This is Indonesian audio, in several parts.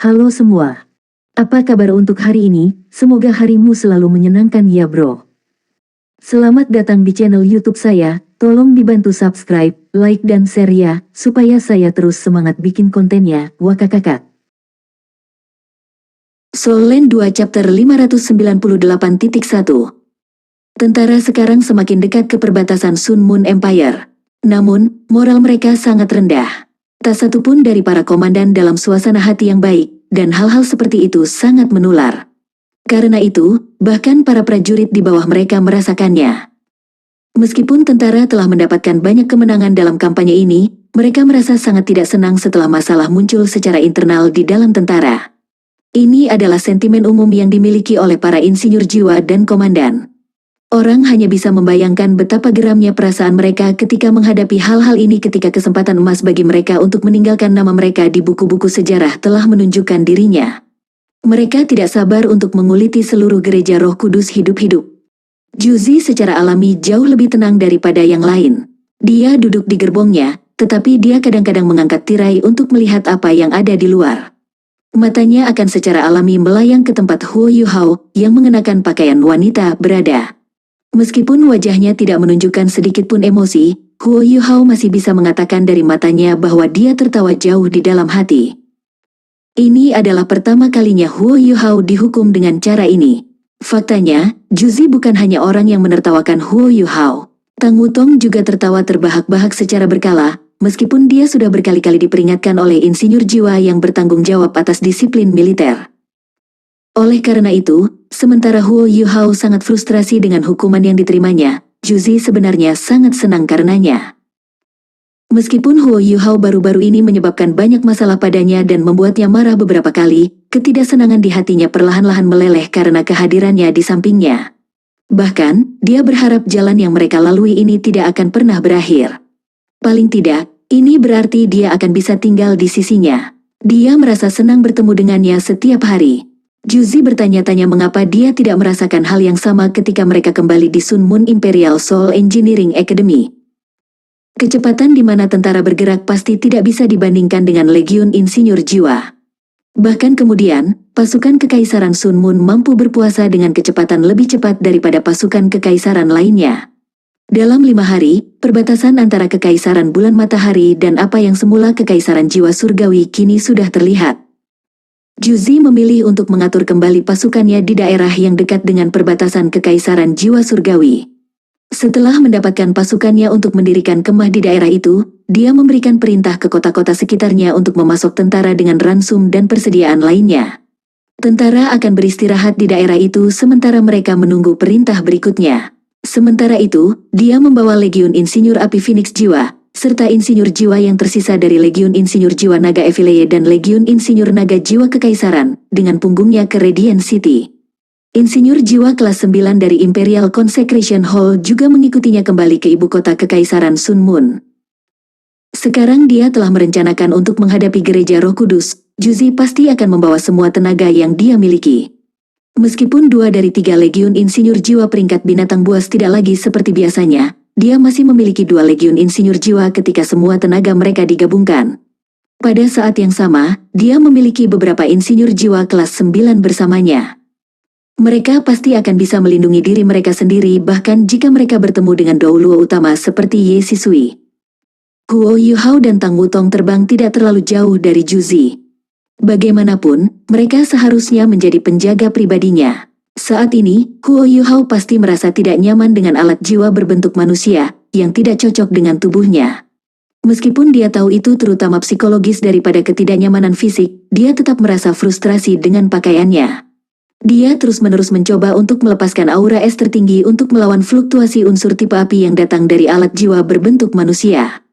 Halo semua. Apa kabar untuk hari ini? Semoga harimu selalu menyenangkan ya bro. Selamat datang di channel YouTube saya. Tolong dibantu subscribe, like dan share ya, supaya saya terus semangat bikin kontennya. Wakakakak. Soul Land 2 Chapter 598.1. Tentara sekarang semakin dekat ke perbatasan Sun Moon Empire. Namun, moral mereka sangat rendah. Tak satu pun dari para komandan dalam suasana hati yang baik, dan hal-hal seperti itu sangat menular. Karena itu, bahkan para prajurit di bawah mereka merasakannya. Meskipun tentara telah mendapatkan banyak kemenangan dalam kampanye ini, mereka merasa sangat tidak senang setelah masalah muncul secara internal di dalam tentara. Ini adalah sentimen umum yang dimiliki oleh para insinyur jiwa dan komandan. Orang hanya bisa membayangkan betapa geramnya perasaan mereka ketika menghadapi hal-hal ini ketika kesempatan emas bagi mereka untuk meninggalkan nama mereka di buku-buku sejarah telah menunjukkan dirinya. Mereka tidak sabar untuk menguliti seluruh gereja Roh Kudus hidup-hidup. Juzi secara alami jauh lebih tenang daripada yang lain. Dia duduk di gerbongnya, tetapi dia kadang-kadang mengangkat tirai untuk melihat apa yang ada di luar. Matanya akan secara alami melayang ke tempat Huo Yuhao yang mengenakan pakaian wanita berada. Meskipun wajahnya tidak menunjukkan sedikit pun emosi, Huo Yuhao masih bisa mengatakan dari matanya bahwa dia tertawa jauh di dalam hati. Ini adalah pertama kalinya Huo Yuhao dihukum dengan cara ini. Faktanya, Juzi bukan hanya orang yang menertawakan Huo Yuhao. Tang Wutong juga tertawa terbahak-bahak secara berkala, meskipun dia sudah berkali-kali diperingatkan oleh insinyur jiwa yang bertanggung jawab atas disiplin militer. Oleh karena itu, sementara Huo Yuhao sangat frustrasi dengan hukuman yang diterimanya, Juzi sebenarnya sangat senang karenanya. Meskipun Huo Yuhao baru-baru ini menyebabkan banyak masalah padanya dan membuatnya marah beberapa kali, ketidaksenangan di hatinya perlahan-lahan meleleh karena kehadirannya di sampingnya. Bahkan, dia berharap jalan yang mereka lalui ini tidak akan pernah berakhir. Paling tidak, ini berarti dia akan bisa tinggal di sisinya. Dia merasa senang bertemu dengannya setiap hari. Juzi bertanya-tanya mengapa dia tidak merasakan hal yang sama ketika mereka kembali di Sun Moon Imperial Soul Engineering Academy. Kecepatan di mana tentara bergerak pasti tidak bisa dibandingkan dengan Legiun Insinyur Jiwa. Bahkan kemudian, pasukan Kekaisaran Sun Moon mampu berpuasa dengan kecepatan lebih cepat daripada pasukan kekaisaran lainnya. Dalam 5 hari, perbatasan antara Kekaisaran Bulan Matahari dan apa yang semula Kekaisaran Jiwa Surgawi kini sudah terlihat. Juzi memilih untuk mengatur kembali pasukannya di daerah yang dekat dengan perbatasan Kekaisaran Jiwa Surgawi. Setelah mendapatkan pasukannya untuk mendirikan kemah di daerah itu, dia memberikan perintah ke kota-kota sekitarnya untuk memasok tentara dengan ransum dan persediaan lainnya. Tentara akan beristirahat di daerah itu sementara mereka menunggu perintah berikutnya. Sementara itu, dia membawa Legiun Insinyur Api Phoenix Jiwa, serta insinyur jiwa yang tersisa dari Legiun Insinyur Jiwa Naga Evileye dan Legiun Insinyur Naga Jiwa Kekaisaran, dengan punggungnya ke Radiant City. Insinyur jiwa kelas 9 dari Imperial Consecration Hall juga mengikutinya kembali ke ibu kota Kekaisaran Sun Moon. Sekarang dia telah merencanakan untuk menghadapi gereja Roh Kudus. Juzi pasti akan membawa semua tenaga yang dia miliki. Meskipun 2 dari 3 Legiun Insinyur Jiwa peringkat binatang buas tidak lagi seperti biasanya, dia masih memiliki 2 Legiun Insinyur Jiwa ketika semua tenaga mereka digabungkan. Pada saat yang sama, dia memiliki beberapa insinyur jiwa kelas 9 bersamanya. Mereka pasti akan bisa melindungi diri mereka sendiri bahkan jika mereka bertemu dengan Douluo utama seperti Ye Sisui. Huo Yuhao dan Tang Wutong terbang tidak terlalu jauh dari Juzi. Bagaimanapun, mereka seharusnya menjadi penjaga pribadinya. Saat ini, Huo Yuhao pasti merasa tidak nyaman dengan alat jiwa berbentuk manusia, yang tidak cocok dengan tubuhnya. Meskipun dia tahu itu terutama psikologis daripada ketidaknyamanan fisik, dia tetap merasa frustrasi dengan pakaiannya. Dia terus-menerus mencoba untuk melepaskan aura es tertinggi untuk melawan fluktuasi unsur tipe api yang datang dari alat jiwa berbentuk manusia.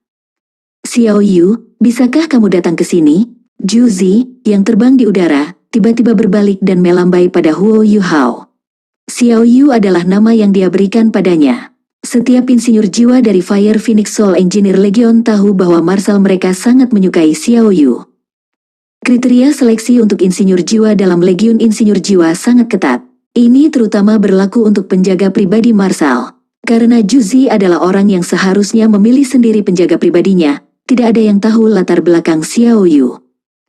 Xiao Yu, bisakah kamu datang ke sini? Juzi, yang terbang di udara, tiba-tiba berbalik dan melambai pada Huo Yuhao. Xiao Yu adalah nama yang dia berikan padanya. Setiap insinyur jiwa dari Fire Phoenix Soul Engineer Legion tahu bahwa marshal mereka sangat menyukai Xiao Yu. Kriteria seleksi untuk insinyur jiwa dalam Legiun Insinyur Jiwa sangat ketat. Ini terutama berlaku untuk penjaga pribadi marshal. Karena Juzi adalah orang yang seharusnya memilih sendiri penjaga pribadinya, tidak ada yang tahu latar belakang Xiao Yu.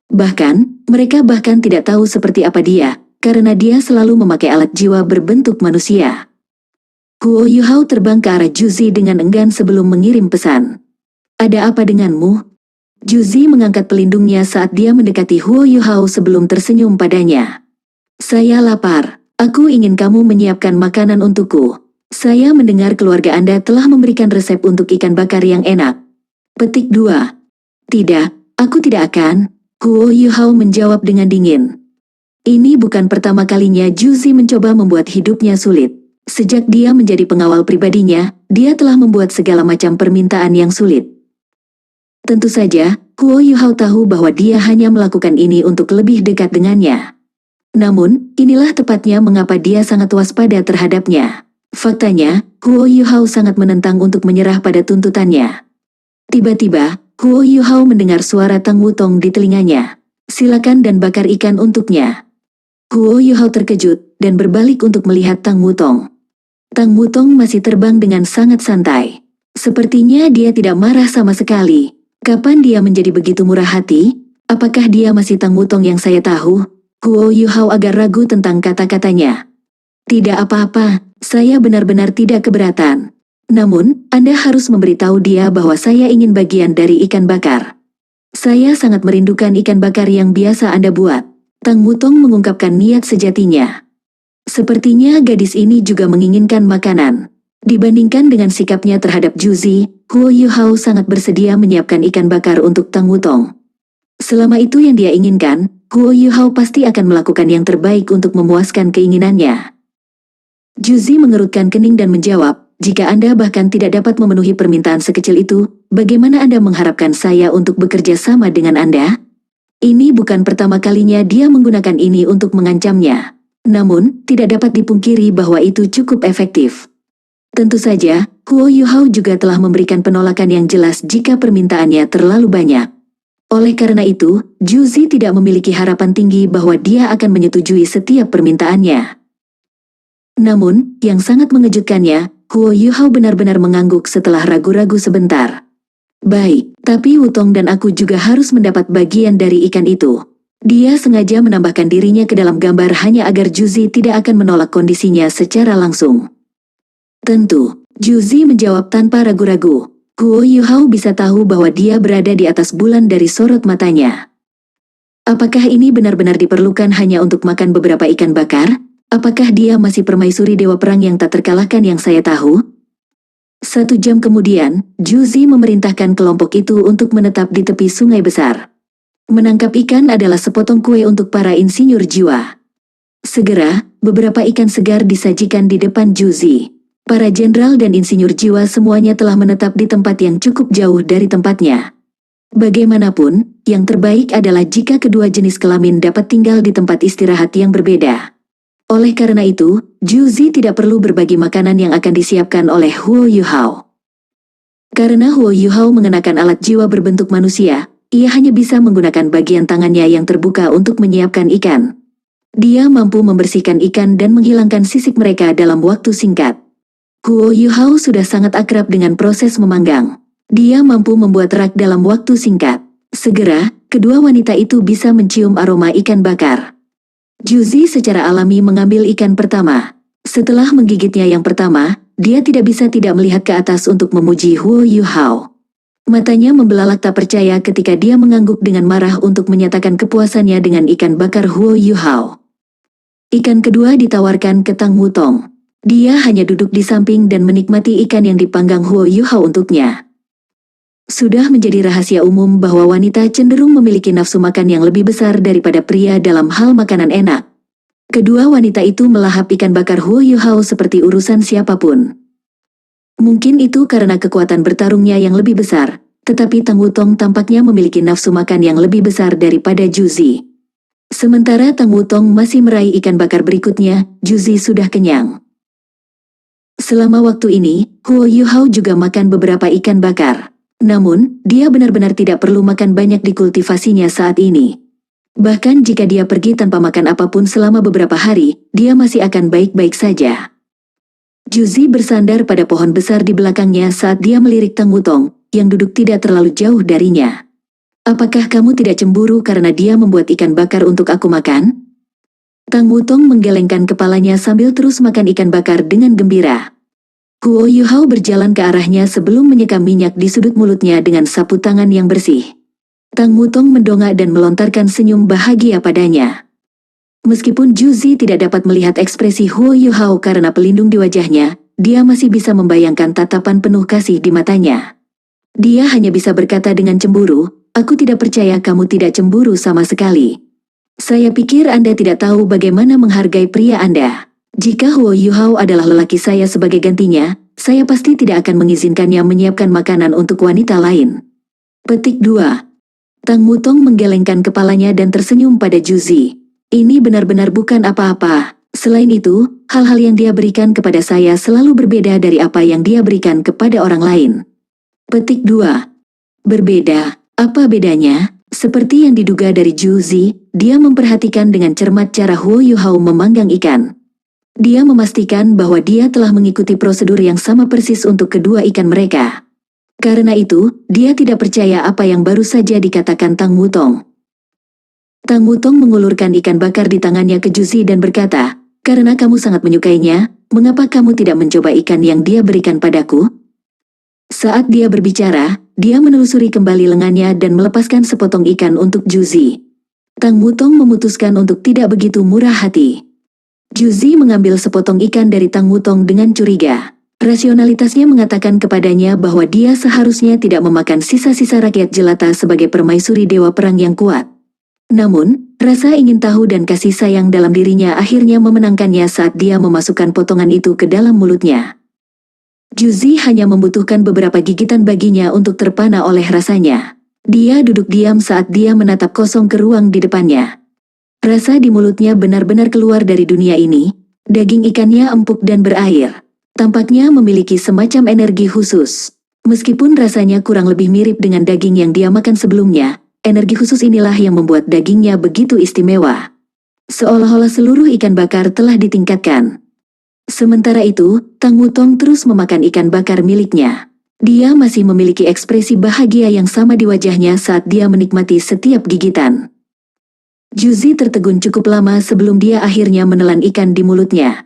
Bahkan, Mereka bahkan tidak tahu seperti apa dia, karena dia selalu memakai alat jiwa berbentuk manusia. Huo Yuhao terbang ke arah Juzi dengan enggan sebelum mengirim pesan. Ada apa denganmu? Juzi mengangkat pelindungnya saat dia mendekati Huo Yuhao sebelum tersenyum padanya. Saya lapar. Aku ingin kamu menyiapkan makanan untukku. Saya mendengar keluarga Anda telah memberikan resep untuk ikan bakar yang enak. Petik 2. Tidak, aku tidak akan. Huo Yuhao menjawab dengan dingin. Ini bukan pertama kalinya Juzi mencoba membuat hidupnya sulit. Sejak dia menjadi pengawal pribadinya, dia telah membuat segala macam permintaan yang sulit. Tentu saja, Huo Yuhao tahu bahwa dia hanya melakukan ini untuk lebih dekat dengannya. Namun, inilah tepatnya mengapa dia sangat waspada terhadapnya. Faktanya, Huo Yuhao sangat menentang untuk menyerah pada tuntutannya. Tiba-tiba, Huo Yuhao mendengar suara Tang Wutong di telinganya. Silakan dan bakar ikan untuknya. Huo Yuhao terkejut dan berbalik untuk melihat Tang Wutong. Tang Wutong masih terbang dengan sangat santai. Sepertinya dia tidak marah sama sekali. Kapan dia menjadi begitu murah hati? Apakah dia masih Tang Wutong yang saya tahu? Huo Yuhao agak ragu tentang kata-katanya. Tidak apa-apa, saya benar-benar tidak keberatan. Namun, Anda harus memberitahu dia bahwa saya ingin bagian dari ikan bakar. Saya sangat merindukan ikan bakar yang biasa Anda buat. Tang Wutong mengungkapkan niat sejatinya. Sepertinya gadis ini juga menginginkan makanan. Dibandingkan dengan sikapnya terhadap Juzi, Huo Yuhao sangat bersedia menyiapkan ikan bakar untuk Tang Wutong. Selama itu yang dia inginkan, Huo Yuhao pasti akan melakukan yang terbaik untuk memuaskan keinginannya. Juzi mengerutkan kening dan menjawab, jika Anda bahkan tidak dapat memenuhi permintaan sekecil itu, bagaimana Anda mengharapkan saya untuk bekerja sama dengan Anda? Ini bukan pertama kalinya dia menggunakan ini untuk mengancamnya. Namun, tidak dapat dipungkiri bahwa itu cukup efektif. Tentu saja, Huo Yuhao juga telah memberikan penolakan yang jelas jika permintaannya terlalu banyak. Oleh karena itu, Juzi tidak memiliki harapan tinggi bahwa dia akan menyetujui setiap permintaannya. Namun, yang sangat mengejutkannya, Huo Yuhao benar-benar mengangguk setelah ragu-ragu sebentar. Baik, tapi Wutong dan aku juga harus mendapat bagian dari ikan itu. Dia sengaja menambahkan dirinya ke dalam gambar hanya agar Juzi tidak akan menolak kondisinya secara langsung. Tentu, Juzi menjawab tanpa ragu-ragu. Huo Yuhao bisa tahu bahwa dia berada di atas bulan dari sorot matanya. Apakah ini benar-benar diperlukan hanya untuk makan beberapa ikan bakar? Apakah dia masih permaisuri dewa perang yang tak terkalahkan yang saya tahu? 1 jam kemudian, Juzi memerintahkan kelompok itu untuk menetap di tepi sungai besar. Menangkap ikan adalah sepotong kue untuk para insinyur jiwa. Segera, beberapa ikan segar disajikan di depan Juzi. Para jenderal dan insinyur jiwa semuanya telah menetap di tempat yang cukup jauh dari tempatnya. Bagaimanapun, yang terbaik adalah jika kedua jenis kelamin dapat tinggal di tempat istirahat yang berbeda. Oleh karena itu, Juzi tidak perlu berbagi makanan yang akan disiapkan oleh Huo Yuhao. Karena Huo Yuhao mengenakan alat jiwa berbentuk manusia, ia hanya bisa menggunakan bagian tangannya yang terbuka untuk menyiapkan ikan. Dia mampu membersihkan ikan dan menghilangkan sisik mereka dalam waktu singkat. Huo Yuhao sudah sangat akrab dengan proses memanggang. Dia mampu membuat rak dalam waktu singkat. Segera, kedua wanita itu bisa mencium aroma ikan bakar. Juzi secara alami mengambil ikan pertama. Setelah menggigitnya yang pertama, dia tidak bisa tidak melihat ke atas untuk memuji Huo Yuhao. Matanya membelalak tak percaya ketika dia mengangguk dengan marah untuk menyatakan kepuasannya dengan ikan bakar Huo Yuhao. Ikan kedua ditawarkan ke Tang Wutong. Dia hanya duduk di samping dan menikmati ikan yang dipanggang Huo Yuhao untuknya. Sudah menjadi rahasia umum bahwa wanita cenderung memiliki nafsu makan yang lebih besar daripada pria dalam hal makanan enak. Kedua wanita itu melahap ikan bakar Huo Yuhao seperti urusan siapapun. Mungkin itu karena kekuatan bertarungnya yang lebih besar, tetapi Tang Wutong tampaknya memiliki nafsu makan yang lebih besar daripada Juzi. Sementara Tang Wutong masih meraih ikan bakar berikutnya, Juzi sudah kenyang. Selama waktu ini, Huo Yuhao juga makan beberapa ikan bakar. Namun, dia benar-benar tidak perlu makan banyak di kultivasinya saat ini. Bahkan jika dia pergi tanpa makan apapun selama beberapa hari, dia masih akan baik-baik saja. Juzi bersandar pada pohon besar di belakangnya saat dia melirik Tang Wutong, yang duduk tidak terlalu jauh darinya. Apakah kamu tidak cemburu karena dia membuat ikan bakar untuk aku makan? Tang Wutong menggelengkan kepalanya sambil terus makan ikan bakar dengan gembira. Huo Yuhao berjalan ke arahnya sebelum menyeka minyak di sudut mulutnya dengan sapu tangan yang bersih. Tang Wutong mendongak dan melontarkan senyum bahagia padanya. Meskipun Juzi tidak dapat melihat ekspresi Huo Yuhao karena pelindung di wajahnya, dia masih bisa membayangkan tatapan penuh kasih di matanya. Dia hanya bisa berkata dengan cemburu, "Aku tidak percaya kamu tidak cemburu sama sekali. Saya pikir Anda tidak tahu bagaimana menghargai pria Anda. Jika Huo Yuhao adalah lelaki saya sebagai gantinya, saya pasti tidak akan mengizinkannya menyiapkan makanan untuk wanita lain." Petik 2. Tang Wutong menggelengkan kepalanya dan tersenyum pada Juzi. Ini benar-benar bukan apa-apa. Selain itu, hal-hal yang dia berikan kepada saya selalu berbeda dari apa yang dia berikan kepada orang lain. Petik 2. Berbeda, apa bedanya? Seperti yang diduga dari Juzi, dia memperhatikan dengan cermat cara Huo Yuhao memanggang ikan. Dia memastikan bahwa dia telah mengikuti prosedur yang sama persis untuk kedua ikan mereka. Karena itu, dia tidak percaya apa yang baru saja dikatakan Tang Wutong. Tang Wutong mengulurkan ikan bakar di tangannya ke Juzi dan berkata, "Karena kamu sangat menyukainya, mengapa kamu tidak mencoba ikan yang dia berikan padaku?" Saat dia berbicara, dia menelusuri kembali lengannya dan melepaskan sepotong ikan untuk Juzi. Tang Wutong memutuskan untuk tidak begitu murah hati. Juzi mengambil sepotong ikan dari Tang Wutong dengan curiga. Rasionalitasnya mengatakan kepadanya bahwa dia seharusnya tidak memakan sisa-sisa rakyat jelata sebagai permaisuri dewa perang yang kuat. Namun, rasa ingin tahu dan kasih sayang dalam dirinya akhirnya memenangkannya saat dia memasukkan potongan itu ke dalam mulutnya. Juzi hanya membutuhkan beberapa gigitan baginya untuk terpana oleh rasanya. Dia duduk diam saat dia menatap kosong ke ruang di depannya. Rasa di mulutnya benar-benar keluar dari dunia ini. Daging ikannya empuk dan berair. Tampaknya memiliki semacam energi khusus. Meskipun rasanya kurang lebih mirip dengan daging yang dia makan sebelumnya, energi khusus inilah yang membuat dagingnya begitu istimewa. Seolah-olah seluruh ikan bakar telah ditingkatkan. Sementara itu, Tang Wutong terus memakan ikan bakar miliknya. Dia masih memiliki ekspresi bahagia yang sama di wajahnya saat dia menikmati setiap gigitan. Juzi tertegun cukup lama sebelum dia akhirnya menelan ikan di mulutnya.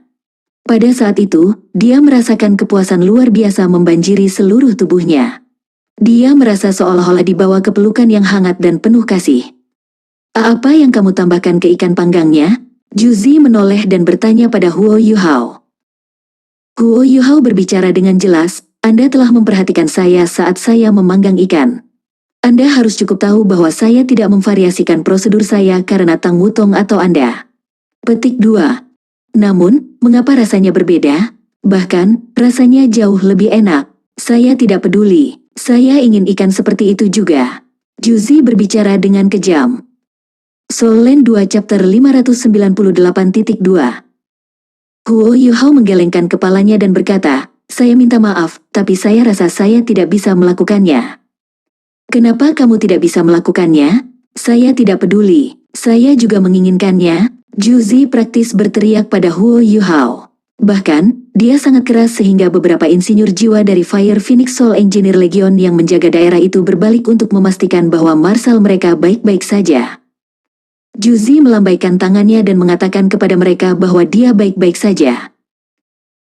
Pada saat itu, dia merasakan kepuasan luar biasa membanjiri seluruh tubuhnya. Dia merasa seolah-olah dibawa ke pelukan yang hangat dan penuh kasih. "Apa yang kamu tambahkan ke ikan panggangnya?" Juzi menoleh dan bertanya pada Huo Yuhao. Huo Yuhao berbicara dengan jelas, "Anda telah memperhatikan saya saat saya memanggang ikan. Anda harus cukup tahu bahwa saya tidak memvariasikan prosedur saya karena Tang Wutong atau Anda." Petik 2. Namun, mengapa rasanya berbeda? Bahkan, rasanya jauh lebih enak. Saya tidak peduli. Saya ingin ikan seperti itu juga. Juzi berbicara dengan kejam. Soul Land 2 Chapter 598.2. Huo Yuhao menggelengkan kepalanya dan berkata, "Saya minta maaf, tapi saya rasa saya tidak bisa melakukannya." "Kenapa kamu tidak bisa melakukannya?" "Saya tidak peduli. Saya juga menginginkannya." Juzi praktis berteriak pada Huo Yuhao. Bahkan, dia sangat keras sehingga beberapa insinyur jiwa dari Fire Phoenix Soul Engineer Legion yang menjaga daerah itu berbalik untuk memastikan bahwa marshal mereka baik-baik saja. Juzi melambaikan tangannya dan mengatakan kepada mereka bahwa dia baik-baik saja.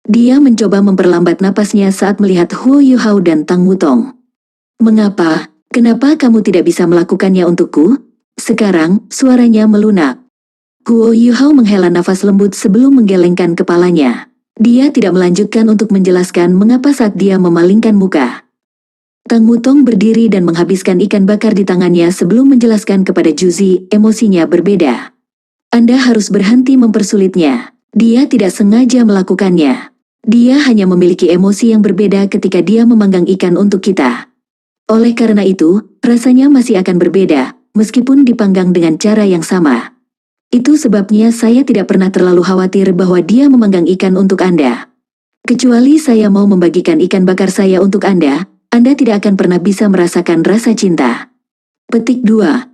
Dia mencoba memperlambat napasnya saat melihat Huo Yuhao dan Tang Wutong. "Mengapa? Kenapa kamu tidak bisa melakukannya untukku?" Sekarang, suaranya melunak. Huo Yuhao menghela nafas lembut sebelum menggelengkan kepalanya. Dia tidak melanjutkan untuk menjelaskan mengapa saat dia memalingkan muka. Tang Wutong berdiri dan menghabiskan ikan bakar di tangannya sebelum menjelaskan kepada Juzi, emosinya berbeda. "Anda harus berhenti mempersulitnya. Dia tidak sengaja melakukannya. Dia hanya memiliki emosi yang berbeda ketika dia memanggang ikan untuk kita. Oleh karena itu, rasanya masih akan berbeda, meskipun dipanggang dengan cara yang sama. Itu sebabnya saya tidak pernah terlalu khawatir bahwa dia memanggang ikan untuk Anda. Kecuali saya mau membagikan ikan bakar saya untuk Anda tidak akan pernah bisa merasakan rasa cinta." Petik 2.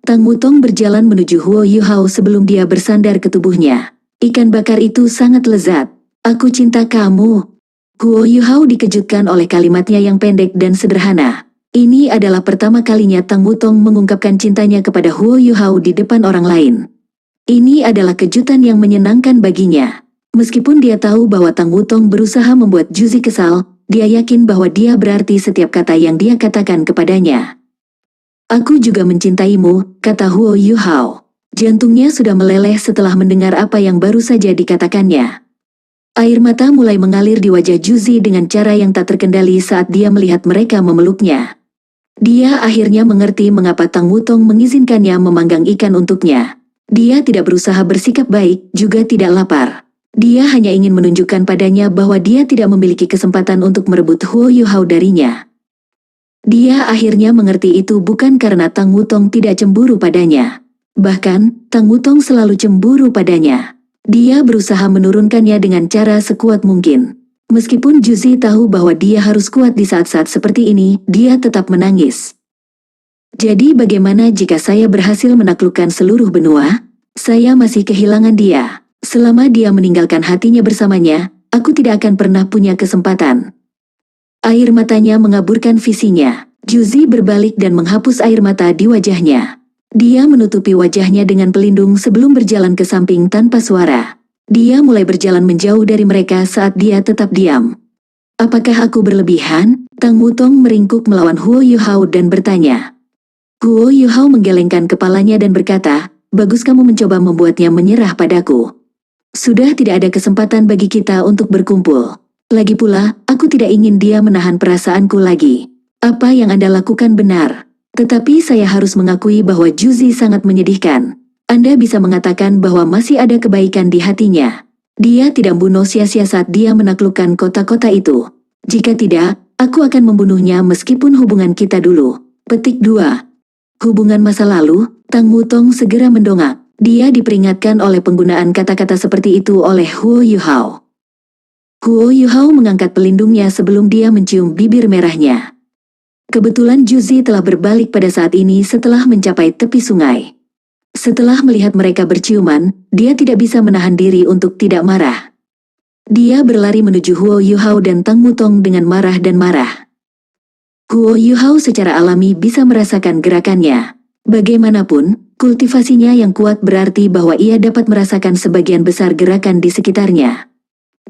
Tang Wutong berjalan menuju Huo Yuhao sebelum dia bersandar ke tubuhnya. "Ikan bakar itu sangat lezat. Aku cinta kamu." Huo Yuhao dikejutkan oleh kalimatnya yang pendek dan sederhana. Ini adalah pertama kalinya Tang Wutong mengungkapkan cintanya kepada Huo Yuhao di depan orang lain. Ini adalah kejutan yang menyenangkan baginya. Meskipun dia tahu bahwa Tang Wutong berusaha membuat Juzi kesal, dia yakin bahwa dia berarti setiap kata yang dia katakan kepadanya. Aku juga mencintaimu, kata Huo Yuhao. Jantungnya sudah meleleh setelah mendengar apa yang baru saja dikatakannya. Air mata mulai mengalir di wajah Juzi dengan cara yang tak terkendali saat dia melihat mereka memeluknya. Dia akhirnya mengerti mengapa Tang Wutong mengizinkannya memanggang ikan untuknya. Dia tidak berusaha bersikap baik, juga tidak lapar. Dia hanya ingin menunjukkan padanya bahwa dia tidak memiliki kesempatan untuk merebut Huo Yuhao darinya. Dia akhirnya mengerti itu bukan karena Tang Wutong tidak cemburu padanya. Bahkan, Tang Wutong selalu cemburu padanya. Dia berusaha menurunkannya dengan cara sekuat mungkin. Meskipun Juzi tahu bahwa dia harus kuat di saat-saat seperti ini, dia tetap menangis. Jadi bagaimana jika saya berhasil menaklukkan seluruh benua? Saya masih kehilangan dia. Selama dia meninggalkan hatinya bersamanya, aku tidak akan pernah punya kesempatan. Air matanya mengaburkan visinya. Juzi berbalik dan menghapus air mata di wajahnya. Dia menutupi wajahnya dengan pelindung sebelum berjalan ke samping tanpa suara. Dia mulai berjalan menjauh dari mereka saat dia tetap diam. Apakah aku berlebihan? Tang Wutong meringkuk melawan Huo Yuhao dan bertanya. Huo Yuhao menggelengkan kepalanya dan berkata, bagus kamu mencoba membuatnya menyerah padaku. Sudah tidak ada kesempatan bagi kita untuk berkumpul. Lagi pula, aku tidak ingin dia menahan perasaanku lagi. Apa yang Anda lakukan benar. Tetapi saya harus mengakui bahwa Juzi sangat menyedihkan. Anda bisa mengatakan bahwa masih ada kebaikan di hatinya. Dia tidak membunuh sia-sia saat dia menaklukkan kota-kota itu. Jika tidak, aku akan membunuhnya meskipun hubungan kita dulu. Petik 2. Hubungan masa lalu, Tang Wutong segera mendongak. Dia diperingatkan oleh penggunaan kata-kata seperti itu oleh Huo Yuhao. Huo Yuhao mengangkat pelindungnya sebelum dia mencium bibir merahnya. Kebetulan Juzi telah berbalik pada saat ini setelah mencapai tepi sungai. Setelah melihat mereka berciuman, dia tidak bisa menahan diri untuk tidak marah. Dia berlari menuju Huo Yuhao dan Tang Wutong dengan marah dan marah. Huo Yuhao secara alami bisa merasakan gerakannya. Bagaimanapun, kultivasinya yang kuat berarti bahwa ia dapat merasakan sebagian besar gerakan di sekitarnya.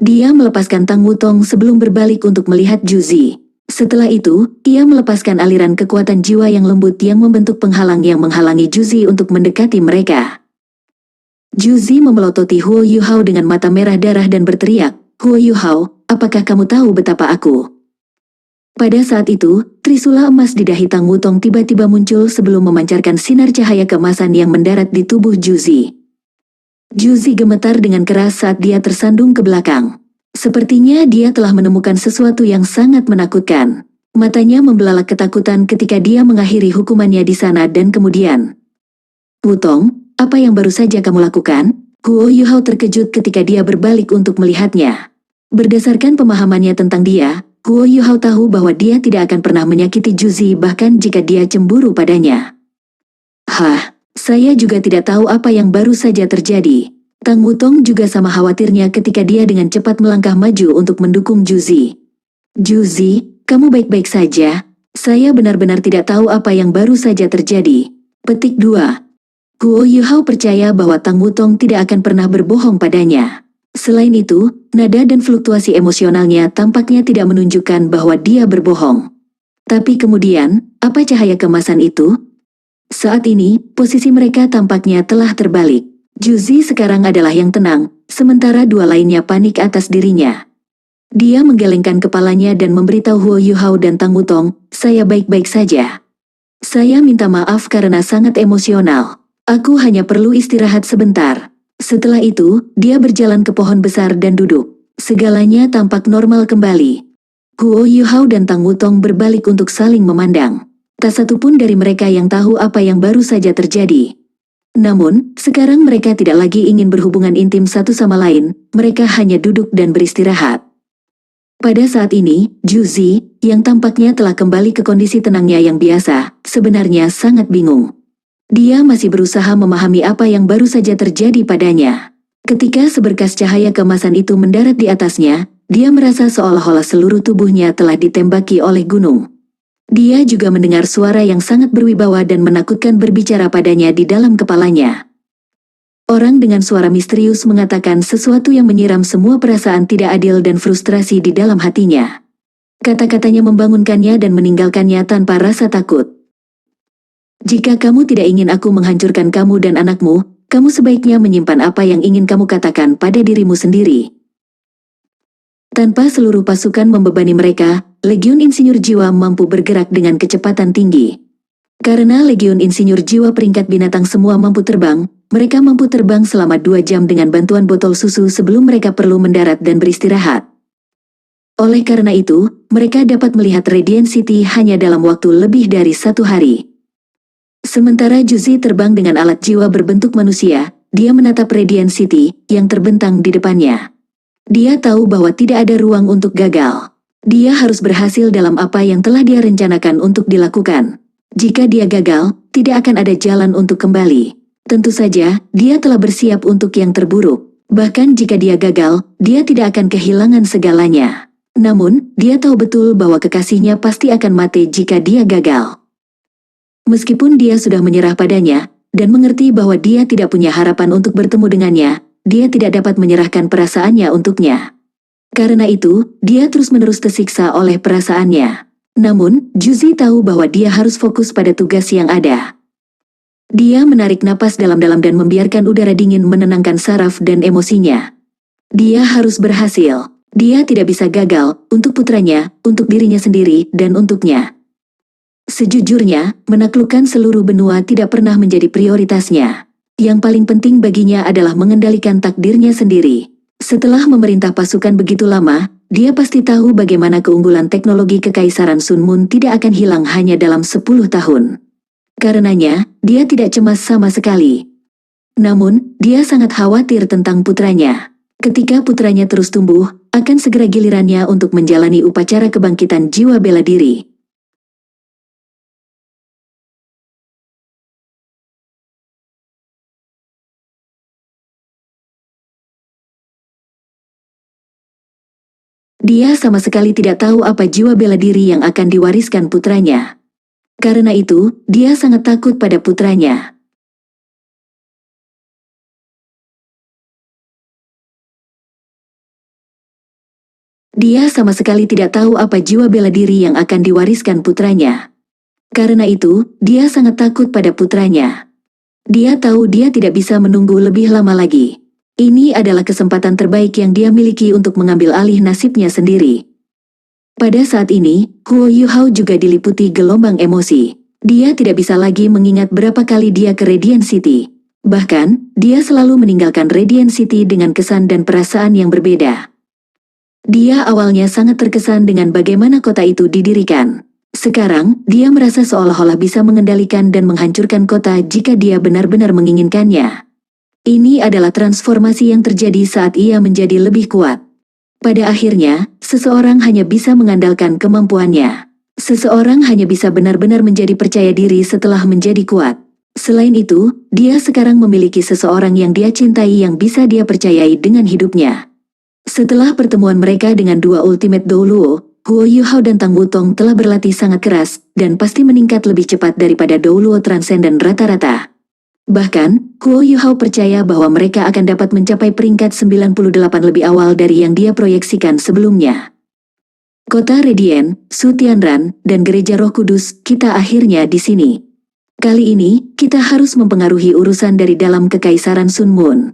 Dia melepaskan Tang Wutong sebelum berbalik untuk melihat Juzi. Setelah itu, ia melepaskan aliran kekuatan jiwa yang lembut yang membentuk penghalang yang menghalangi Juzi untuk mendekati mereka. Juzi memelototi Huo Yuhao dengan mata merah darah dan berteriak, Huo Yuhao, apakah kamu tahu betapa aku? Pada saat itu, trisula emas di dahi Tang Wutong tiba-tiba muncul sebelum memancarkan sinar cahaya keemasan yang mendarat di tubuh Juzi. Juzi gemetar dengan keras saat dia tersandung ke belakang. Sepertinya dia telah menemukan sesuatu yang sangat menakutkan. Matanya membelalak ketakutan ketika dia mengakhiri hukumannya di sana dan kemudian. Wutong, apa yang baru saja kamu lakukan? Huo Yuhao terkejut ketika dia berbalik untuk melihatnya. Berdasarkan pemahamannya tentang dia, Huo Yuhao tahu bahwa dia tidak akan pernah menyakiti Juzi bahkan jika dia cemburu padanya. Hah, saya juga tidak tahu apa yang baru saja terjadi. Tang Wutong juga sama khawatirnya ketika dia dengan cepat melangkah maju untuk mendukung Juzi. Juzi, kamu baik-baik saja? Saya benar-benar tidak tahu apa yang baru saja terjadi. Petik 2. Huo Yuhao percaya bahwa Tang Wutong tidak akan pernah berbohong padanya. Selain itu, nada dan fluktuasi emosionalnya tampaknya tidak menunjukkan bahwa dia berbohong. Tapi kemudian, apa cahaya kemasan itu? Saat ini, posisi mereka tampaknya telah terbalik. Juzi sekarang adalah yang tenang, sementara dua lainnya panik atas dirinya. Dia menggelengkan kepalanya dan memberitahu Huo Yuhao dan Tang Wutong, saya baik-baik saja. Saya minta maaf karena sangat emosional. Aku hanya perlu istirahat sebentar. Setelah itu, dia berjalan ke pohon besar dan duduk. Segalanya tampak normal kembali. Huo Yuhao dan Tang Wutong berbalik untuk saling memandang. Tak satu pun dari mereka yang tahu apa yang baru saja terjadi. Namun, sekarang mereka tidak lagi ingin berhubungan intim satu sama lain, mereka hanya duduk dan beristirahat. Pada saat ini, Juzi, yang tampaknya telah kembali ke kondisi tenangnya yang biasa, sebenarnya sangat bingung. Dia masih berusaha memahami apa yang baru saja terjadi padanya. Ketika seberkas cahaya keemasan itu mendarat di atasnya, dia merasa seolah-olah seluruh tubuhnya telah ditembaki oleh gunung. Dia juga mendengar suara yang sangat berwibawa dan menakutkan berbicara padanya di dalam kepalanya. Orang dengan suara misterius mengatakan sesuatu yang menyiram semua perasaan tidak adil dan frustrasi di dalam hatinya. Kata-katanya membangunkannya dan meninggalkannya tanpa rasa takut. Jika kamu tidak ingin aku menghancurkan kamu dan anakmu, kamu sebaiknya menyimpan apa yang ingin kamu katakan pada dirimu sendiri. Tanpa seluruh pasukan membebani mereka, Legiun Insinyur Jiwa mampu bergerak dengan kecepatan tinggi. Karena Legiun Insinyur Jiwa peringkat binatang semua mampu terbang, mereka mampu terbang selama 2 jam dengan bantuan botol susu sebelum mereka perlu mendarat dan beristirahat. Oleh karena itu, mereka dapat melihat Radiant City hanya dalam waktu lebih dari 1 hari. Sementara Juzi terbang dengan alat jiwa berbentuk manusia, dia menatap Radiant City yang terbentang di depannya. Dia tahu bahwa tidak ada ruang untuk gagal. Dia harus berhasil dalam apa yang telah dia rencanakan untuk dilakukan. Jika dia gagal, tidak akan ada jalan untuk kembali. Tentu saja, dia telah bersiap untuk yang terburuk. Bahkan jika dia gagal, dia tidak akan kehilangan segalanya. Namun, dia tahu betul bahwa kekasihnya pasti akan mati jika dia gagal. Meskipun dia sudah menyerah padanya, dan mengerti bahwa dia tidak punya harapan untuk bertemu dengannya, dia tidak dapat menyerahkan perasaannya untuknya. Karena itu, dia terus-menerus tersiksa oleh perasaannya. Namun, Juzi tahu bahwa dia harus fokus pada tugas yang ada. Dia menarik napas dalam-dalam dan membiarkan udara dingin menenangkan saraf dan emosinya. Dia harus berhasil. Dia tidak bisa gagal, untuk putranya, untuk dirinya sendiri, dan untuknya. Sejujurnya, menaklukkan seluruh benua tidak pernah menjadi prioritasnya. Yang paling penting baginya adalah mengendalikan takdirnya sendiri. Setelah memerintah pasukan begitu lama, dia pasti tahu bagaimana keunggulan teknologi Kekaisaran Sun Moon tidak akan hilang hanya dalam 10 tahun. Karenanya, dia tidak cemas sama sekali. Namun, dia sangat khawatir tentang putranya. Ketika putranya terus tumbuh, akan segera gilirannya untuk menjalani upacara kebangkitan jiwa bela diri. Dia sama sekali tidak tahu apa jiwa bela diri yang akan diwariskan putranya. Karena itu, dia sangat takut pada putranya. Dia sama sekali tidak tahu apa jiwa bela diri yang akan diwariskan putranya. Karena itu, dia sangat takut pada putranya. Dia tahu dia tidak bisa menunggu lebih lama lagi. Ini adalah kesempatan terbaik yang dia miliki untuk mengambil alih nasibnya sendiri. Pada saat ini, Huo Yuhao juga diliputi gelombang emosi. Dia tidak bisa lagi mengingat berapa kali dia ke Radiant City. Bahkan, dia selalu meninggalkan Radiant City dengan kesan dan perasaan yang berbeda. Dia awalnya sangat terkesan dengan bagaimana kota itu didirikan. Sekarang, dia merasa seolah-olah bisa mengendalikan dan menghancurkan kota jika dia benar-benar menginginkannya. Ini adalah transformasi yang terjadi saat ia menjadi lebih kuat. Pada akhirnya, seseorang hanya bisa mengandalkan kemampuannya. Seseorang hanya bisa benar-benar menjadi percaya diri setelah menjadi kuat. Selain itu, dia sekarang memiliki seseorang yang dia cintai yang bisa dia percayai dengan hidupnya. Setelah pertemuan mereka dengan dua Ultimate Douluo, Huo Yuhao dan Tang Wutong telah berlatih sangat keras, dan pasti meningkat lebih cepat daripada Douluo Transcendent rata-rata. Bahkan, Huo Yuhao percaya bahwa mereka akan dapat mencapai peringkat 98 lebih awal dari yang dia proyeksikan sebelumnya. Kota Radiant, Su Tianran, dan Gereja Roh Kudus, kita akhirnya di sini. Kali ini, kita harus mempengaruhi urusan dari dalam Kekaisaran Sun Moon.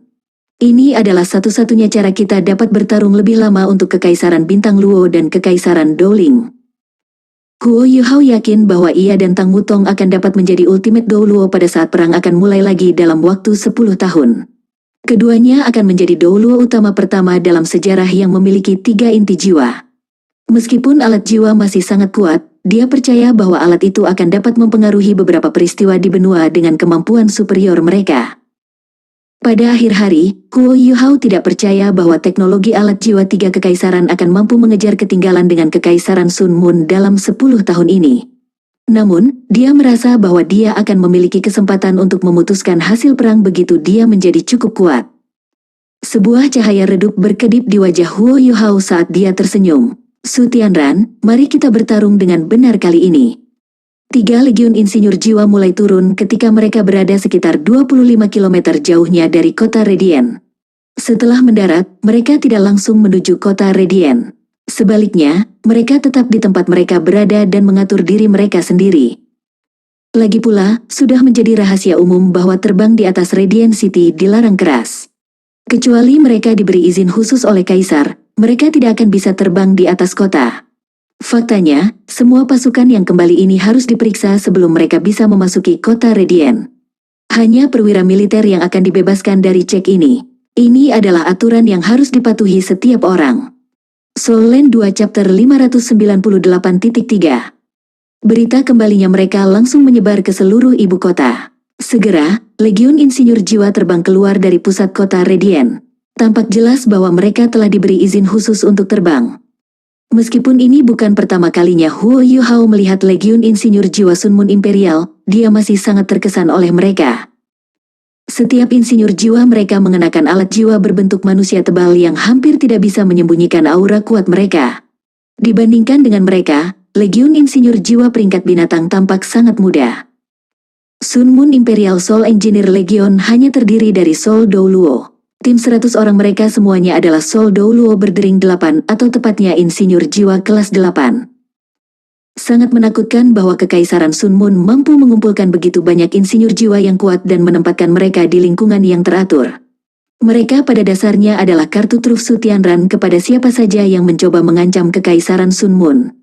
Ini adalah satu-satunya cara kita dapat bertarung lebih lama untuk Kekaisaran Bintang Luo dan Kekaisaran Dowling. Huo Yuhao yakin bahwa ia dan Tang Wutong akan dapat menjadi Ultimate Douluo pada saat perang akan mulai lagi dalam waktu 10 tahun. Keduanya akan menjadi Douluo utama pertama dalam sejarah yang memiliki 3 inti jiwa. Meskipun alat jiwa masih sangat kuat, dia percaya bahwa alat itu akan dapat mempengaruhi beberapa peristiwa di benua dengan kemampuan superior mereka. Pada akhir hari, Huo Yuhao tidak percaya bahwa teknologi alat jiwa 3 kekaisaran akan mampu mengejar ketinggalan dengan Kekaisaran Sun Moon dalam 10 tahun ini. Namun, dia merasa bahwa dia akan memiliki kesempatan untuk memutuskan hasil perang begitu dia menjadi cukup kuat. Sebuah cahaya redup berkedip di wajah Huo Yuhao saat dia tersenyum. Su Tianran, mari kita bertarung dengan benar kali ini. Tiga legiun insinyur jiwa mulai turun ketika mereka berada sekitar 25 km jauhnya dari kota Redien. Setelah mendarat, mereka tidak langsung menuju kota Redien. Sebaliknya, mereka tetap di tempat mereka berada dan mengatur diri mereka sendiri. Lagi pula, sudah menjadi rahasia umum bahwa terbang di atas Radiant City dilarang keras. Kecuali mereka diberi izin khusus oleh Kaisar, mereka tidak akan bisa terbang di atas kota. Faktanya, semua pasukan yang kembali ini harus diperiksa sebelum mereka bisa memasuki kota Radiant. Hanya perwira militer yang akan dibebaskan dari cek ini. Ini adalah aturan yang harus dipatuhi setiap orang. Soul Land 2 Chapter 598.3. Berita kembalinya mereka langsung menyebar ke seluruh ibu kota. Segera, Legiun Insinyur Jiwa terbang keluar dari pusat kota Redien. Tampak jelas bahwa mereka telah diberi izin khusus untuk terbang. Meskipun ini bukan pertama kalinya Huo Yuhao melihat Legiun Insinyur Jiwa Sun Moon Imperial, dia masih sangat terkesan oleh mereka. Setiap insinyur jiwa mereka mengenakan alat jiwa berbentuk manusia tebal yang hampir tidak bisa menyembunyikan aura kuat mereka. Dibandingkan dengan mereka, Legiun Insinyur Jiwa peringkat binatang tampak sangat mudah. Sun Moon Imperial Soul Engineer Legion hanya terdiri dari Soul Douluo. Tim 100 orang mereka semuanya adalah Soul Douluo berdering 8 atau tepatnya insinyur jiwa kelas 8. Sangat menakutkan bahwa Kekaisaran Sun Moon mampu mengumpulkan begitu banyak insinyur jiwa yang kuat dan menempatkan mereka di lingkungan yang teratur. Mereka pada dasarnya adalah kartu truf Su Tianran kepada siapa saja yang mencoba mengancam Kekaisaran Sun Moon.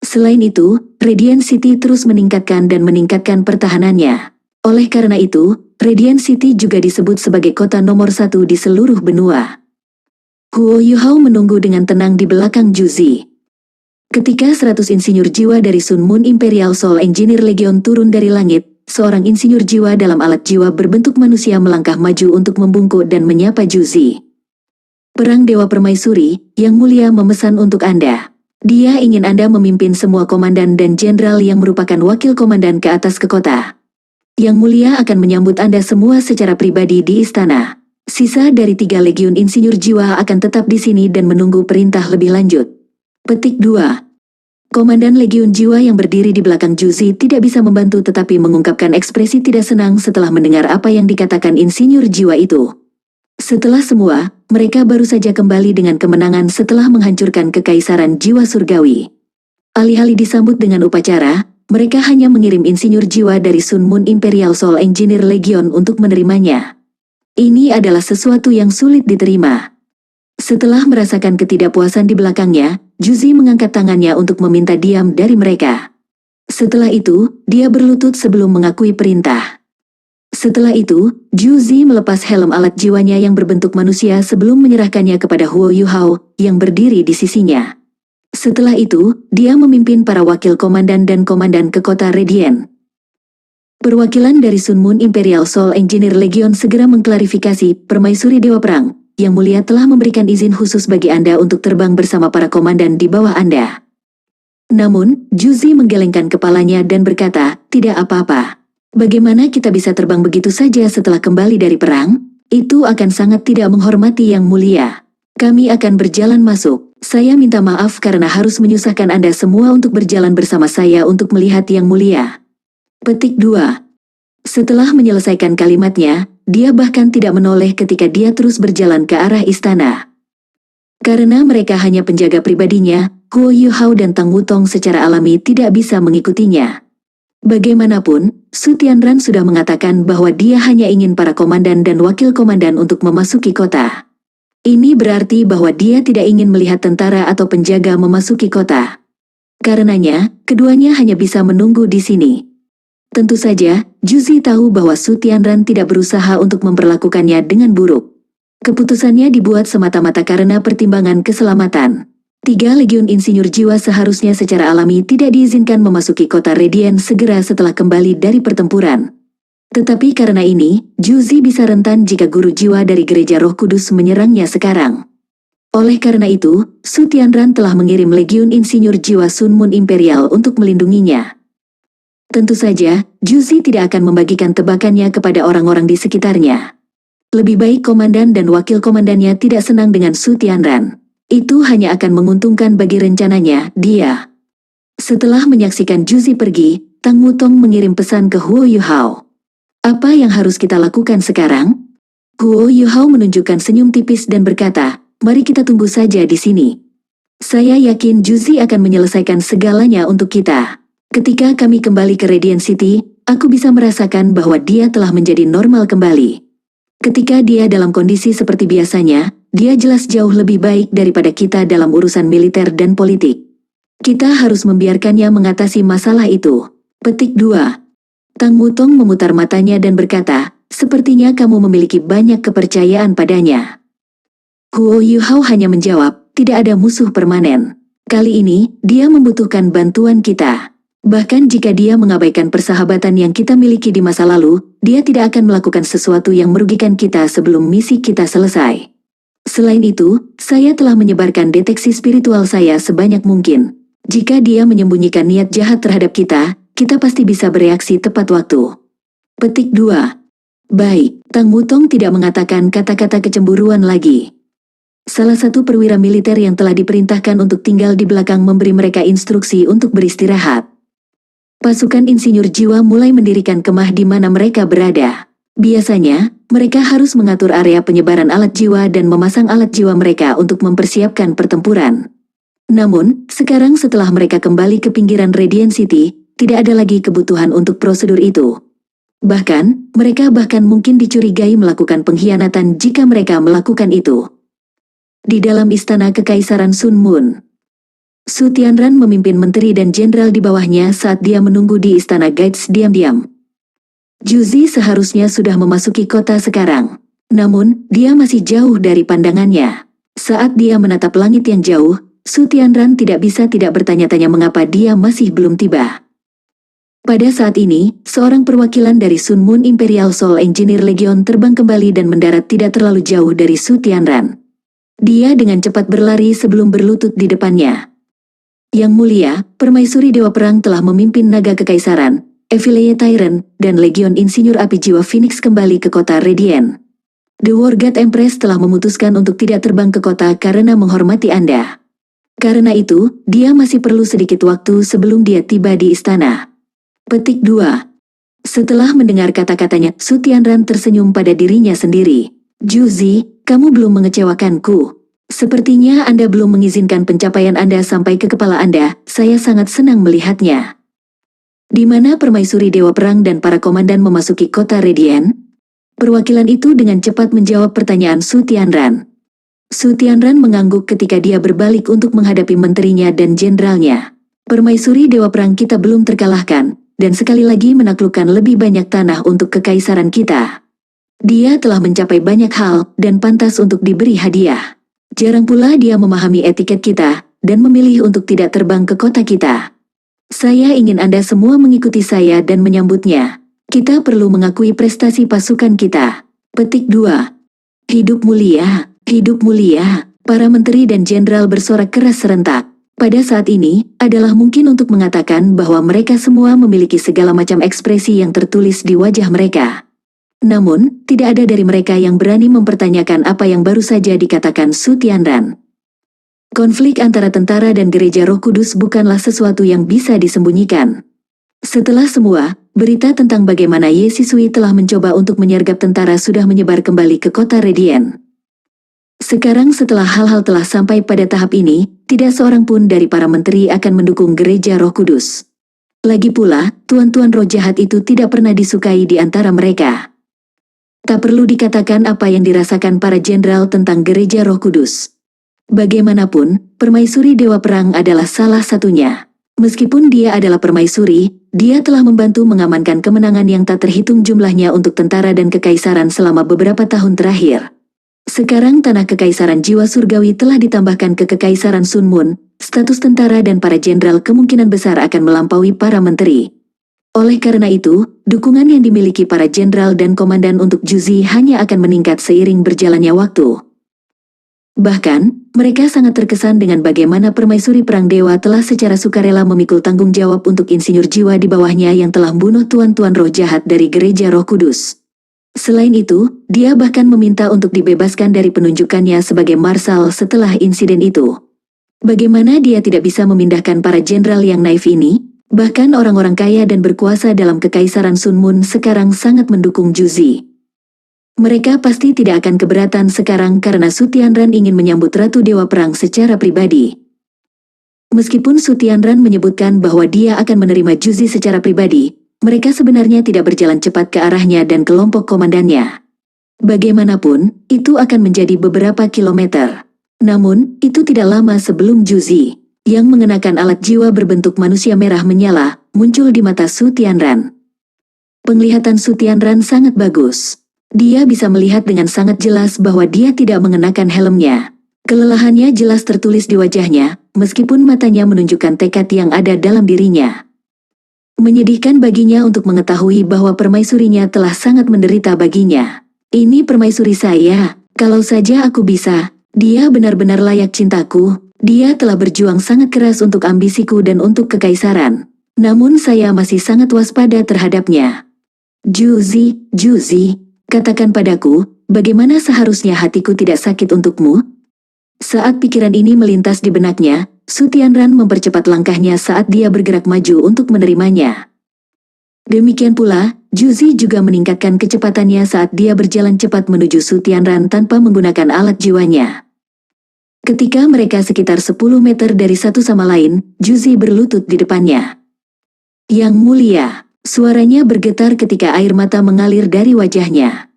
Selain itu, Radiant City terus meningkatkan pertahanannya. Oleh karena itu, Radiant City juga disebut sebagai kota nomor 1 di seluruh benua. Huo Yuhao menunggu dengan tenang di belakang Juzi. Ketika 100 insinyur jiwa dari Sun Moon Imperial Soul Engineer Legion turun dari langit, seorang insinyur jiwa dalam alat jiwa berbentuk manusia melangkah maju untuk membungkuk dan menyapa Juzi. Perang Dewa Permaisuri, Yang Mulia memesan untuk Anda. Dia ingin Anda memimpin semua komandan dan jenderal yang merupakan wakil komandan ke atas ke kota. Yang Mulia akan menyambut Anda semua secara pribadi di istana. Sisa dari 3 legiun insinyur jiwa akan tetap di sini dan menunggu perintah lebih lanjut. Petik 2. Komandan Legiun Jiwa yang berdiri di belakang Juzi tidak bisa membantu tetapi mengungkapkan ekspresi tidak senang setelah mendengar apa yang dikatakan insinyur jiwa itu. Setelah semua, mereka baru saja kembali dengan kemenangan setelah menghancurkan Kekaisaran Jiwa Surgawi. Alih-alih disambut dengan upacara, mereka hanya mengirim insinyur jiwa dari Sun Moon Imperial Soul Engineer Legion untuk menerimanya. Ini adalah sesuatu yang sulit diterima. Setelah merasakan ketidakpuasan di belakangnya, Juzi mengangkat tangannya untuk meminta diam dari mereka. Setelah itu, dia berlutut sebelum mengakui perintah. Setelah itu, Juzi melepas helm alat jiwanya yang berbentuk manusia sebelum menyerahkannya kepada Huo Yuhao, yang berdiri di sisinya. Setelah itu, dia memimpin para wakil komandan dan komandan ke kota Redien. Perwakilan dari Sun Moon Imperial Soul Engineer Legion segera mengklarifikasi, Permaisuri Dewa Perang, Yang Mulia telah memberikan izin khusus bagi Anda untuk terbang bersama para komandan di bawah Anda. Namun, Juzi menggelengkan kepalanya dan berkata, tidak apa-apa. Bagaimana kita bisa terbang begitu saja setelah kembali dari perang? Itu akan sangat tidak menghormati Yang Mulia. Kami akan berjalan masuk. Saya minta maaf karena harus menyusahkan Anda semua untuk berjalan bersama saya untuk melihat Yang Mulia. Petik 2. Setelah menyelesaikan kalimatnya, dia bahkan tidak menoleh ketika dia terus berjalan ke arah istana. Karena mereka hanya penjaga pribadinya, Huo Yuhao dan Tang Wutong secara alami tidak bisa mengikutinya. Bagaimanapun, Su Tianran sudah mengatakan bahwa dia hanya ingin para komandan dan wakil komandan untuk memasuki kota. Ini berarti bahwa dia tidak ingin melihat tentara atau penjaga memasuki kota. Karenanya, keduanya hanya bisa menunggu di sini. Tentu saja, Juzi tahu bahwa Su Tianran tidak berusaha untuk memperlakukannya dengan buruk. Keputusannya dibuat semata-mata karena pertimbangan keselamatan. 3 legiun insinyur jiwa seharusnya secara alami tidak diizinkan memasuki kota Redien segera setelah kembali dari pertempuran. Tetapi karena ini, Juzi bisa rentan jika guru jiwa dari Gereja Roh Kudus menyerangnya sekarang. Oleh karena itu, Su Tianran telah mengirim legiun insinyur jiwa Sun Moon Imperial untuk melindunginya. Tentu saja, Juzi tidak akan membagikan tebakannya kepada orang-orang di sekitarnya. Lebih baik komandan dan wakil komandannya tidak senang dengan Su Tianran. Itu hanya akan menguntungkan bagi rencananya, dia. Setelah menyaksikan Juzi pergi, Tang Wutong mengirim pesan ke Huo Yuhao. Apa yang harus kita lakukan sekarang? Huo Yuhao menunjukkan senyum tipis dan berkata, mari kita tunggu saja di sini. Saya yakin Juzi akan menyelesaikan segalanya untuk kita. Ketika kami kembali ke Radiant City, aku bisa merasakan bahwa dia telah menjadi normal kembali. Ketika dia dalam kondisi seperti biasanya, dia jelas jauh lebih baik daripada kita dalam urusan militer dan politik. Kita harus membiarkannya mengatasi masalah itu. Petik 2. Tang Wutong memutar matanya dan berkata, sepertinya kamu memiliki banyak kepercayaan padanya. Huo Yuhao hanya menjawab, tidak ada musuh permanen. Kali ini, dia membutuhkan bantuan kita. Bahkan jika dia mengabaikan persahabatan yang kita miliki di masa lalu, dia tidak akan melakukan sesuatu yang merugikan kita sebelum misi kita selesai. Selain itu, saya telah menyebarkan deteksi spiritual saya sebanyak mungkin. Jika dia menyembunyikan niat jahat terhadap kita pasti bisa bereaksi tepat waktu. Petik 2. Baik, Tang Wutong tidak mengatakan kata-kata kecemburuan lagi. Salah satu perwira militer yang telah diperintahkan untuk tinggal di belakang memberi mereka instruksi untuk beristirahat. Pasukan insinyur jiwa mulai mendirikan kemah di mana mereka berada. Biasanya, mereka harus mengatur area penyebaran alat jiwa dan memasang alat jiwa mereka untuk mempersiapkan pertempuran. Namun, sekarang setelah mereka kembali ke pinggiran Radiant City, tidak ada lagi kebutuhan untuk prosedur itu. Bahkan, mereka mungkin dicurigai melakukan pengkhianatan jika mereka melakukan itu. Di dalam istana Kekaisaran Sun Moon, Su Tianran memimpin menteri dan jenderal di bawahnya saat dia menunggu di istana Guides diam-diam. Juzi seharusnya sudah memasuki kota sekarang. Namun, dia masih jauh dari pandangannya. Saat dia menatap langit yang jauh, Su Tianran tidak bisa tidak bertanya-tanya mengapa dia masih belum tiba. Pada saat ini, seorang perwakilan dari Sun Moon Imperial Soul Engineer Legion terbang kembali dan mendarat tidak terlalu jauh dari Su Tianran. Dia dengan cepat berlari sebelum berlutut di depannya. Yang mulia, Permaisuri Dewa Perang telah memimpin naga kekaisaran, Evilee Tyrant, dan Legion Insinyur Api Jiwa Phoenix kembali ke kota Radiant. The War God Empress telah memutuskan untuk tidak terbang ke kota karena menghormati Anda. Karena itu, dia masih perlu sedikit waktu sebelum dia tiba di istana. Petik 2. Setelah mendengar kata-katanya, Su Tianran tersenyum pada dirinya sendiri. Juzi, kamu belum mengecewakanku. Sepertinya Anda belum mengizinkan pencapaian Anda sampai ke kepala Anda, saya sangat senang melihatnya. Di mana Permaisuri Dewa Perang dan para komandan memasuki kota Radiant? Perwakilan itu dengan cepat menjawab pertanyaan Su Tianran. Su Tianran mengangguk ketika dia berbalik untuk menghadapi menterinya dan jenderalnya. Permaisuri Dewa Perang kita belum terkalahkan, dan sekali lagi menaklukkan lebih banyak tanah untuk kekaisaran kita. Dia telah mencapai banyak hal, dan pantas untuk diberi hadiah. Jarang pula dia memahami etiket kita, dan memilih untuk tidak terbang ke kota kita. Saya ingin Anda semua mengikuti saya dan menyambutnya. Kita perlu mengakui prestasi pasukan kita. Petik 2. Hidup mulia, hidup mulia. Para menteri dan jenderal bersorak keras serentak. Pada saat ini, adalah mungkin untuk mengatakan bahwa mereka semua memiliki segala macam ekspresi yang tertulis di wajah mereka. Namun, tidak ada dari mereka yang berani mempertanyakan apa yang baru saja dikatakan Su Tianran. Konflik antara tentara dan gereja Roh Kudus bukanlah sesuatu yang bisa disembunyikan. Setelah semua, berita tentang bagaimana Ye Sisui telah mencoba untuk menyergap tentara sudah menyebar kembali ke kota Radiant. Sekarang setelah hal-hal telah sampai pada tahap ini, tidak seorang pun dari para menteri akan mendukung gereja Roh Kudus. Lagi pula, tuan-tuan roh jahat itu tidak pernah disukai di antara mereka. Tak perlu dikatakan apa yang dirasakan para jenderal tentang gereja Roh Kudus. Bagaimanapun, Permaisuri Dewa Perang adalah salah satunya. Meskipun dia adalah permaisuri, dia telah membantu mengamankan kemenangan yang tak terhitung jumlahnya untuk tentara dan kekaisaran selama beberapa tahun terakhir. Sekarang tanah kekaisaran jiwa surgawi telah ditambahkan ke kekaisaran Sun Moon, status tentara dan para jenderal kemungkinan besar akan melampaui para menteri. Oleh karena itu, dukungan yang dimiliki para jenderal dan komandan untuk Juzi hanya akan meningkat seiring berjalannya waktu. Bahkan, mereka sangat terkesan dengan bagaimana Permaisuri Perang Dewa telah secara sukarela memikul tanggung jawab untuk insinyur jiwa di bawahnya yang telah membunuh tuan-tuan roh jahat dari gereja Roh Kudus. Selain itu, dia bahkan meminta untuk dibebaskan dari penunjukannya sebagai marsal setelah insiden itu. Bagaimana dia tidak bisa memindahkan para jenderal yang naif ini? Bahkan orang-orang kaya dan berkuasa dalam Kekaisaran Sun Moon sekarang sangat mendukung Juzi. Mereka pasti tidak akan keberatan sekarang karena Su Tianran ingin menyambut Ratu Dewa Perang secara pribadi. Meskipun Su Tianran menyebutkan bahwa dia akan menerima Juzi secara pribadi, mereka sebenarnya tidak berjalan cepat ke arahnya dan kelompok komandannya. Bagaimanapun, itu akan menjadi beberapa kilometer. Namun, itu tidak lama sebelum Juzi, yang mengenakan alat jiwa berbentuk manusia merah menyala, muncul di mata Su Tianran. Penglihatan Su Tianran sangat bagus. Dia bisa melihat dengan sangat jelas bahwa dia tidak mengenakan helmnya. Kelelahannya jelas tertulis di wajahnya, meskipun matanya menunjukkan tekad yang ada dalam dirinya. Menyedihkan baginya untuk mengetahui bahwa permaisurinya telah sangat menderita baginya. Ini permaisuri saya, kalau saja aku bisa, dia benar-benar layak cintaku, dia telah berjuang sangat keras untuk ambisiku dan untuk kekaisaran. Namun saya masih sangat waspada terhadapnya. Juzi, katakan padaku, bagaimana seharusnya hatiku tidak sakit untukmu? Saat pikiran ini melintas di benaknya, Su Tianran mempercepat langkahnya saat dia bergerak maju untuk menerimanya. Demikian pula, Juzi juga meningkatkan kecepatannya saat dia berjalan cepat menuju Su Tianran tanpa menggunakan alat jiwanya. Ketika mereka sekitar 10 meter dari satu sama lain, Juzi berlutut di depannya. Yang mulia, suaranya bergetar ketika air mata mengalir dari wajahnya.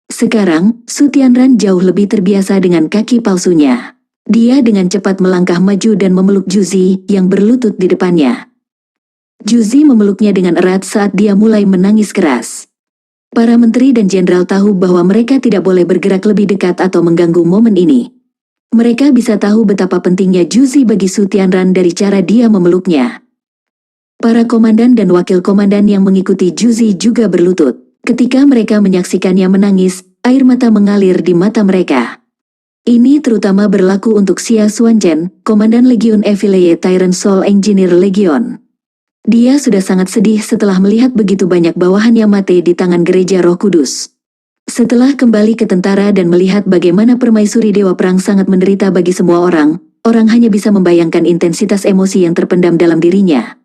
Sekarang, Su Tianran jauh lebih terbiasa dengan kaki palsunya. Dia dengan cepat melangkah maju dan memeluk Juzi yang berlutut di depannya. Juzi memeluknya dengan erat saat dia mulai menangis keras. Para menteri dan jenderal tahu bahwa mereka tidak boleh bergerak lebih dekat atau mengganggu momen ini. Mereka bisa tahu betapa pentingnya Juzi bagi Su Tianran dari cara dia memeluknya. Para komandan dan wakil komandan yang mengikuti Juzi juga berlutut. Ketika mereka menyaksikannya menangis, air mata mengalir di mata mereka. Ini terutama berlaku untuk Xia Xuanzhen, Komandan Legion Affiliate Tyrant Soul Engineer Legion. Dia sudah sangat sedih setelah melihat begitu banyak bawahannya mati di tangan Gereja Roh Kudus. Setelah kembali ke tentara dan melihat bagaimana permaisuri Dewa Perang sangat menderita bagi semua orang hanya bisa membayangkan intensitas emosi yang terpendam dalam dirinya.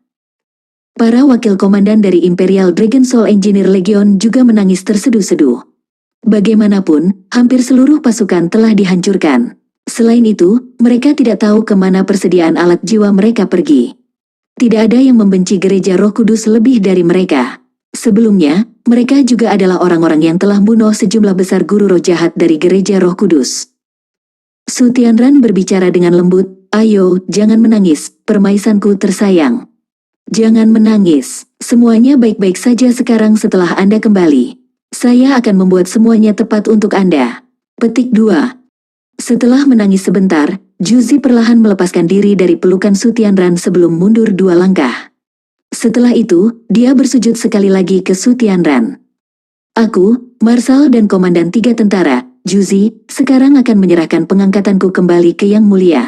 Para wakil komandan dari Imperial Dragon Soul Engineer Legion juga menangis terseduh-seduh. Bagaimanapun, hampir seluruh pasukan telah dihancurkan. Selain itu, mereka tidak tahu kemana persediaan alat jiwa mereka pergi. Tidak ada yang membenci Gereja Roh Kudus lebih dari mereka. Sebelumnya, mereka juga adalah orang-orang yang telah bunuh sejumlah besar guru roh jahat dari Gereja Roh Kudus. Su Tianran berbicara dengan lembut, "Ayo, jangan menangis, permaisanku tersayang. Jangan menangis, semuanya baik-baik saja sekarang setelah Anda kembali. Saya akan membuat semuanya tepat untuk Anda." Petik 2. Setelah menangis sebentar, Juzi perlahan melepaskan diri dari pelukan Su Tianran sebelum mundur 2 langkah. Setelah itu, dia bersujud sekali lagi ke Su Tianran. "Aku, Marsal dan Komandan 3 tentara, Juzi, sekarang akan menyerahkan pengangkatanku kembali ke Yang Mulia."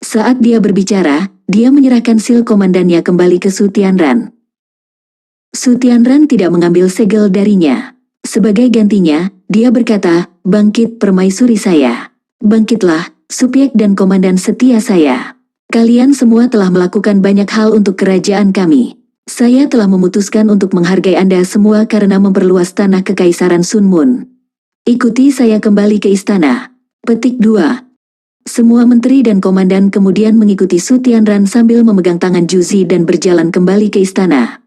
Saat dia berbicara, dia menyerahkan sil komandannya kembali ke Su Tianran. Su Tianran tidak mengambil segel darinya. Sebagai gantinya, dia berkata, "Bangkit permaisuri saya. Bangkitlah, subyek dan komandan setia saya. Kalian semua telah melakukan banyak hal untuk kerajaan kami. Saya telah memutuskan untuk menghargai Anda semua karena memperluas tanah Kekaisaran Sun Moon. Ikuti saya kembali ke istana." Petik 2. Semua menteri dan komandan kemudian mengikuti Su Tianran sambil memegang tangan Juzi dan berjalan kembali ke istana.